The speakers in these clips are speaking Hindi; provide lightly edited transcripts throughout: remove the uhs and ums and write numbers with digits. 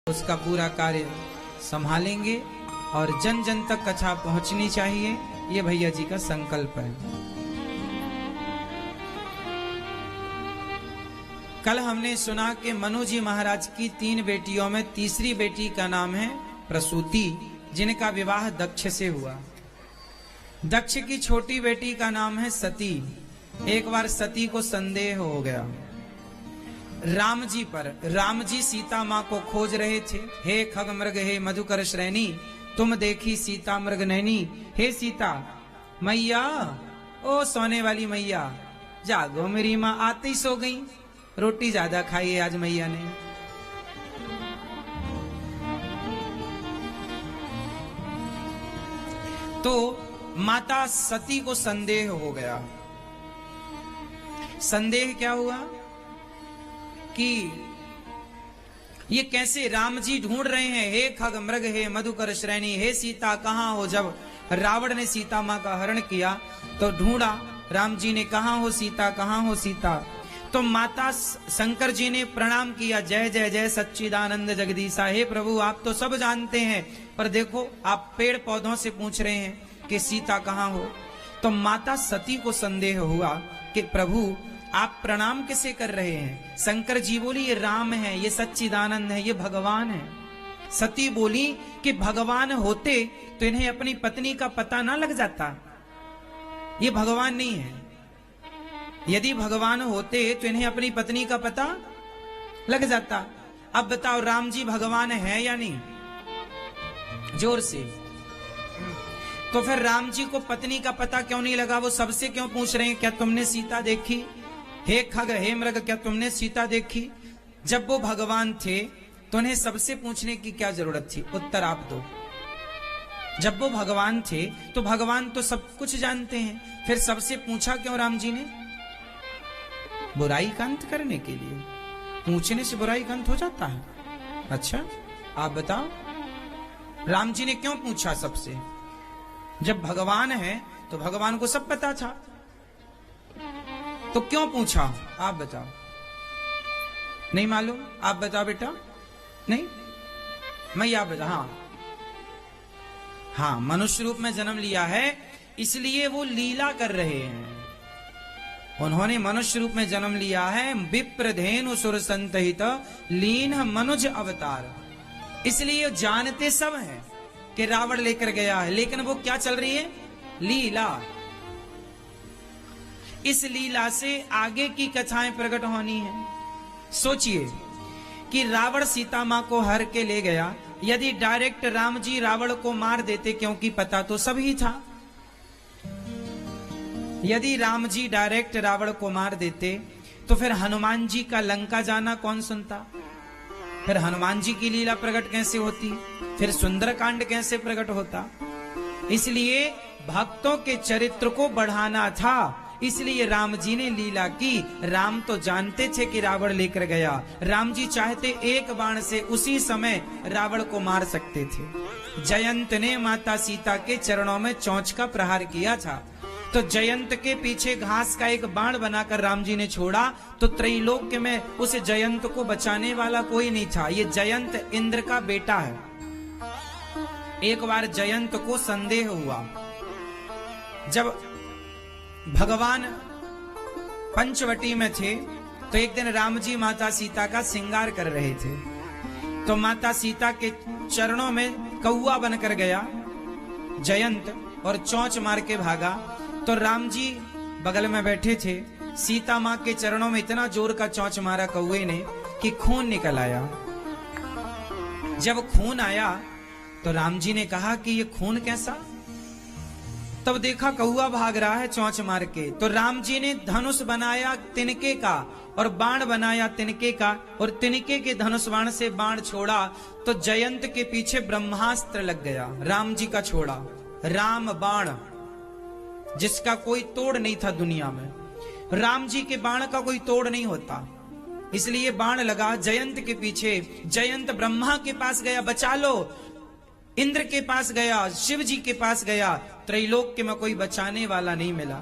उसका पूरा कार्य संभालेंगे और जन जन तक कथा पहुंचनी चाहिए, ये भैया जी का संकल्प है। कल हमने सुना कि मनु जी महाराज की 3 बेटियों में तीसरी बेटी का नाम है प्रसूति, जिनका विवाह दक्ष से हुआ। दक्ष की छोटी बेटी का नाम है सती। एक बार सती को संदेह हो गया राम जी पर। राम जी सीता माँ को खोज रहे थे। हे खग मृग हे मधुकर श्रेणी, तुम देखी सीता मृग नैनी। हे सीता मैया, ओ सोने वाली मैया, जागो मेरी माँ आते ही सो गई। रोटी ज्यादा खाई है आज मैया ने। तो माता सती को संदेह हो गया। संदेह क्या हुआ कि ये कैसे राम जी ढूंढ रहे हैं, हे खग मृग हे मधुकर श्रेणी, हे सीता कहाँ हो। जब रावण ने सीता माँ का हरण किया तो ढूंढा, राम जी ने कहाँ हो सीता, कहाँ हो सीता। तो माता शंकर जी ने प्रणाम किया, जय जय जय सच्चिदानंद जगदीशा। हे प्रभु आप तो सब जानते हैं, पर देखो आप पेड़ पौधों से पूछ रहे हैं कि सीता कहाँ हो। तो माता सती को संदेह हुआ कि प्रभु आप प्रणाम किसे कर रहे हैं। शंकर जी बोली ये राम है, ये सच्चिदानंद है, ये भगवान है। सती बोली कि भगवान होते तो इन्हें अपनी पत्नी का पता ना लग जाता, ये भगवान नहीं है। यदि भगवान होते तो इन्हें अपनी पत्नी का पता लग जाता। अब बताओ राम जी भगवान है या नहीं, जोर से। तो फिर राम जी को पत्नी का पता क्यों नहीं लगा, वो सबसे क्यों पूछ रहे हैं क्या तुमने सीता देखी। हे खग हे मृग क्या तुमने सीता देखी। जब वो भगवान थे तो उन्हें सबसे पूछने की क्या जरूरत थी, उत्तर आप दो। जब वो भगवान थे तो भगवान तो सब कुछ जानते हैं, फिर सबसे पूछा क्यों राम जी ने। बुराई का अंत करने के लिए। पूछने से बुराई का अंत हो जाता है। अच्छा आप बताओ राम जी ने क्यों पूछा सबसे। जब भगवान है तो भगवान को सब पता था, तो क्यों पूछा आप बताओ। नहीं मालूम, आप बताओ बेटा। नहीं मैं आप बता। हाँ मनुष्य रूप में जन्म लिया है, इसलिए वो लीला कर रहे हैं। उन्होंने मनुष्य रूप में जन्म लिया है। विप्रधेनु सुर संतहित लीन मनुज अवतार, इसलिए जानते सब हैं कि रावण लेकर गया है, लेकिन वो क्या चल रही है, लीला। इस लीला से आगे की कथाएं प्रकट होनी है। सोचिए कि रावण सीता मां को हर के ले गया, यदि डायरेक्ट राम जी रावण को मार देते, क्योंकि पता तो सभी था। यदि राम जी डायरेक्ट रावण को मार देते तो फिर हनुमान जी का लंका जाना कौन सुनता, फिर हनुमान जी की लीला प्रकट कैसे होती, फिर सुंदरकांड कैसे प्रकट होता। इसलिए भक्तों के चरित्र को बढ़ाना था, इसलिए राम जी ने लीला की। राम तो जानते थे कि रावण लेकर गया। राम जी चाहते एक बाण से उसी समय रावण को मार सकते थे। जयंत ने माता सीता के चरणों में चोंच का प्रहार किया था, तो जयंत के पीछे घास का एक बाण बनाकर राम जी ने छोड़ा, तो त्रैलोक्य में उस जयंत को बचाने वाला कोई नहीं था। ये जयंत इंद्र का बेटा है। एक बार जयंत को संदेह हुआ, जब भगवान पंचवटी में थे तो एक दिन राम जी माता सीता का श्रृंगार कर रहे थे, तो माता सीता के चरणों में कौआ बनकर गया जयंत और चोंच मार के भागा। तो राम जी बगल में बैठे थे, सीता माँ के चरणों में इतना जोर का चोंच मारा कौए ने कि खून निकल आया। जब खून आया तो राम जी ने कहा कि ये खून कैसा। तब देखा कौआ भाग रहा है चोंच मार के, तो राम जी ने धनुष बनाया तिनके का और बाण बनाया तिनके का, और तिनके के धनुष बाण से बाण छोड़ा तो जयंत के पीछे ब्रह्मास्त्र लग गया। राम जी का छोड़ा राम बाण, जिसका कोई तोड़ नहीं था दुनिया में। राम जी के बाण का कोई तोड़ नहीं होता, इसलिए बाण लगा जयंत के पीछे। जयंत ब्रह्मा के पास गया, बचा लो। इंद्र के पास गया, शिव जी के पास गया, त्रैलोक्य में कोई बचाने वाला नहीं मिला।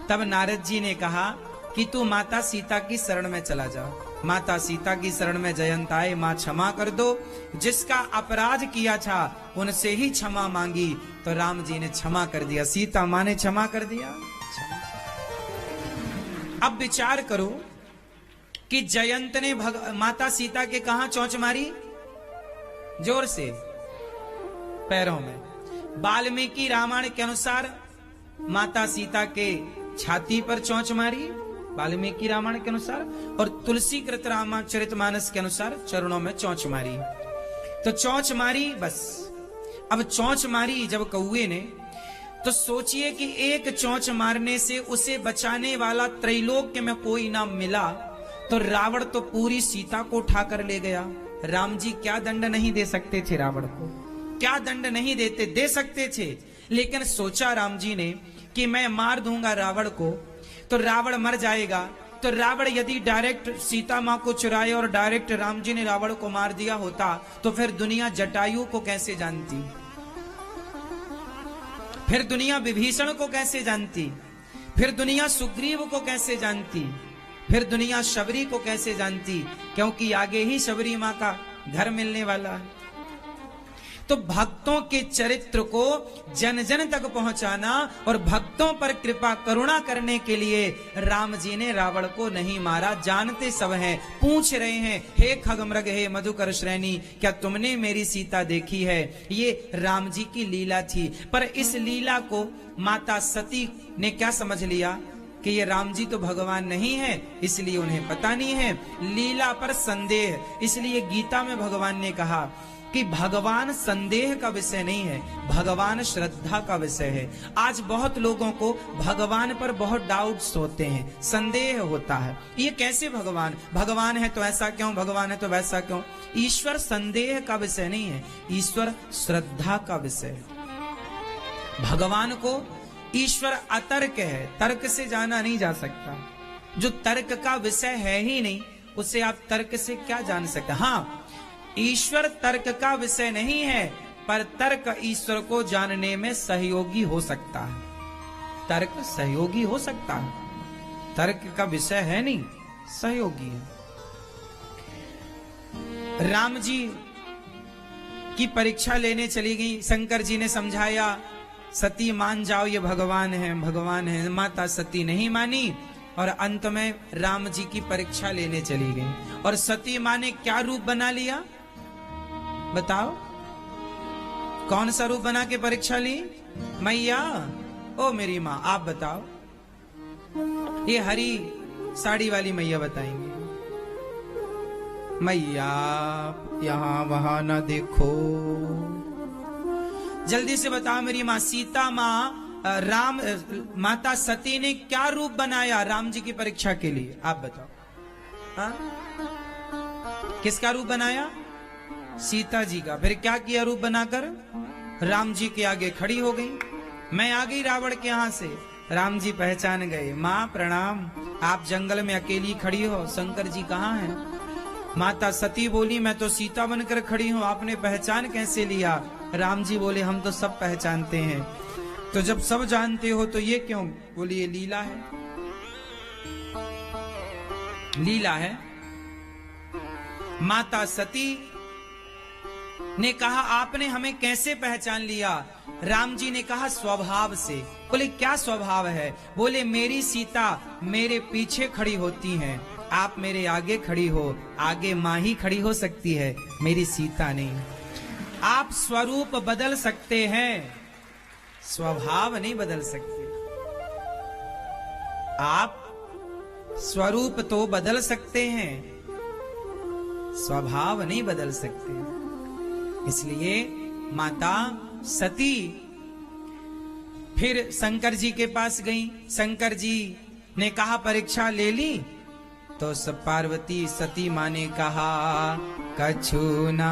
तब नारद जी ने कहा कि तू माता सीता की शरण में चला जा। माता सीता की शरण में जयंत आए, मां क्षमा कर दो, जिसका अपराध किया था उनसे ही क्षमा मांगी, तो राम जी ने क्षमा कर दिया, सीता मां ने क्षमा कर दिया। अब विचार करो कि जयंत ने माता सीता के कहां चोंच मारी? जोर से, पैरों में। वाल्मीकि रामायण के अनुसार माता सीता के छाती पर चोंच मारी, वाल्मीकि रामायण के अनुसार, और तुलसी कृत रामचरितमानस के अनुसार चरणों में चोंच मारी। तो चोंच मारी बस। अब चोंच मारी जब कौए ने, तो सोचिए कि एक चोंच मारने से उसे बचाने वाला त्रैलोक्य में कोई ना मिला, तो रावण तो पूरी सीता को उठा कर ले गया। राम जी क्या दंड नहीं दे सकते थे रावण को? क्या दंड नहीं दे सकते थे? लेकिन सोचा राम जी ने कि मैं मार दूंगा रावण को तो रावण मर जाएगा। तो रावण यदि डायरेक्ट सीता मां को चुराए और डायरेक्ट राम जी ने रावण को मार दिया होता, तो फिर दुनिया जटायु को कैसे जानती? फिर दुनिया विभीषण को कैसे जानती? फिर दुनिया सुग्रीव को कैसे जानती? फिर दुनिया शबरी को कैसे जानती? क्योंकि आगे ही शबरी मां का घर मिलने वाला है। तो भक्तों के चरित्र को जन जन तक पहुंचाना और भक्तों पर कृपा करुणा करने के लिए राम जी ने रावण को नहीं मारा। जानते सब हैं, पूछ रहे हैं, हे खगमृग, हे मधुकर श्रेणी, क्या तुमने मेरी सीता देखी है? ये राम जी की लीला थी। पर इस लीला को माता सती ने क्या समझ लिया कि ये राम जी तो भगवान नहीं है, इसलिए उन्हें पता नहीं है। लीला पर संदेह, इसलिए गीता में भगवान ने कहा कि भगवान संदेह का विषय नहीं है, भगवान श्रद्धा का विषय है। आज बहुत लोगों को भगवान पर बहुत डाउट्स होते हैं, संदेह होता है। ये कैसे भगवान? भगवान है तो ऐसा क्यों, भगवान है तो वैसा क्यों? ईश्वर संदेह का विषय नहीं है, ईश्वर श्रद्धा का विषय है। भगवान को ईश्वर अतर्क है, तर्क से जाना नहीं जा सकता। जो तर्क का विषय है ही नहीं, उसे आप तर्क से क्या जान सकते? हाँ, ईश्वर तर्क का विषय नहीं है, पर तर्क ईश्वर को जानने में सहयोगी हो सकता है। तर्क सहयोगी हो सकता है, तर्क का विषय है नहीं, सहयोगी है। राम जी की परीक्षा लेने चली गई, शंकर जी ने समझाया, सती मान जाओ, ये भगवान है, भगवान है। माता सती नहीं मानी और अंत में राम जी की परीक्षा लेने चली गई। और सती मां ने क्या रूप बना लिया बताओ? कौन सा रूप बना के परीक्षा ली? मैया, ओ मेरी मां, आप बताओ। ये हरी साड़ी वाली मैया बताएंगे। मैया यहां वहां ना देखो, जल्दी से बताओ मेरी मां। सीता मां राम माता सती ने क्या रूप बनाया राम जी की परीक्षा के लिए? आप बताओ। हाँ? किसका रूप बनाया? सीता जी का। फिर क्या किया रूप बनाकर? राम जी के आगे खड़ी हो गई। मैं आ गई रावण के यहां से। राम जी पहचान गए। मां प्रणाम, आप जंगल में अकेली खड़ी हो, शंकर जी कहाँ हैं? माता सती बोली, मैं तो सीता बनकर खड़ी हूं, आपने पहचान कैसे लिया? राम जी बोले, हम तो सब पहचानते हैं। तो जब सब जानते हो तो ये क्यों? बोली, ये लीला है, लीला है। माता सती ने कहा, आपने हमें कैसे पहचान लिया? राम जी ने कहा, स्वभाव से। बोले, क्या स्वभाव है? बोले, मेरी सीता मेरे पीछे खड़ी होती हैं, आप मेरे आगे खड़ी हो। आगे मां ही खड़ी हो सकती है, मेरी सीता नहीं। आप स्वरूप बदल सकते हैं, स्वभाव नहीं बदल सकते। आप स्वरूप तो बदल सकते हैं, स्वभाव नहीं बदल सकते। इसलिए माता सती फिर शंकर जी के पास गई। शंकर जी ने कहा, परीक्षा ले ली? तो सब पार्वती सती मां ने कहा, कछु ना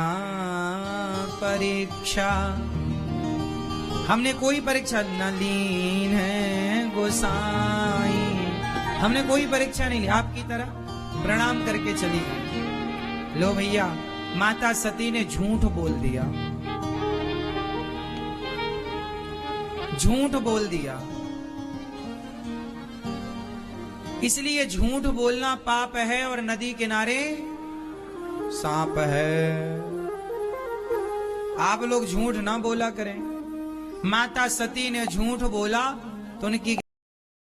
परीक्षा, हमने कोई परीक्षा न ली है गोसाई, हमने कोई परीक्षा नहीं ली। आपकी तरह प्रणाम करके चली गई। लो भैया, माता सती ने झूठ बोल दिया, झूठ बोल दिया। इसलिए झूठ बोलना पाप है और नदी किनारे सांप है। आप लोग झूठ ना बोला करें। माता सती ने झूठ बोला तो उनकी